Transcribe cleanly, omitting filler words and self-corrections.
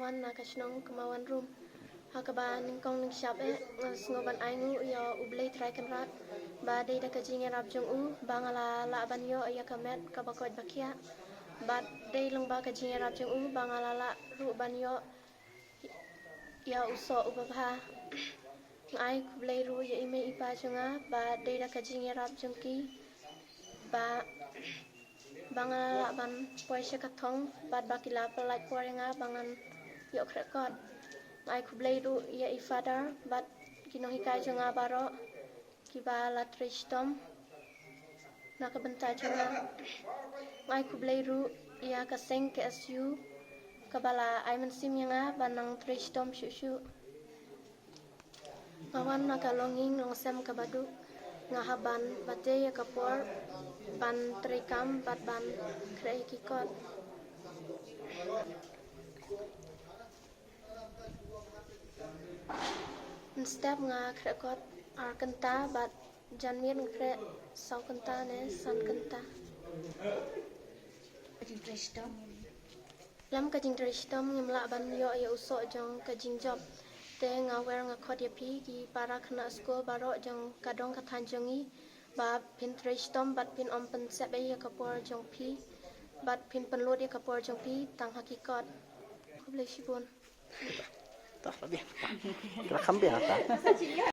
kemawan na kasnong kemawan room hakaban kong ning shop sngoban aingu yo ublay try kan rat ba dei da kajing rap jong u bangala la ban yo ya kamet kabakot bakia ba dei lung ba kajing rap jong u bangala la ru ban yo ya uso ubabha ai kublay ru ya ime ipa jonga ba dei da kajing rap jong ki ba bangala ban poisha katong bad bakila pelai porenga bangan yo krekot ai kublay ru ya I father but kinohi kai jonga baro kiba la tristom nakabenta jonga ai kublay ru ya kaseng KSU kabala ai mensim yanga banang tristom shushu ngawan nakalonging longsem kabadu ngahaban bate ya kapor ban trikam bat ban krei kikot step nga krekot arkanta bat janmir ngkre saukanta ne sankanta lam kajing tristom ngimla ban yo ya usok jong kajing job te nga wer nga khot ya pi ki para khna sko baro jong kadong kathan jongi ba pin tristom bat pin om pen sebe ya kapor jong pi bat pin penlot ya kapor jong pi tang hakikot kublai shibun Tak lebih. Kira kambing apa?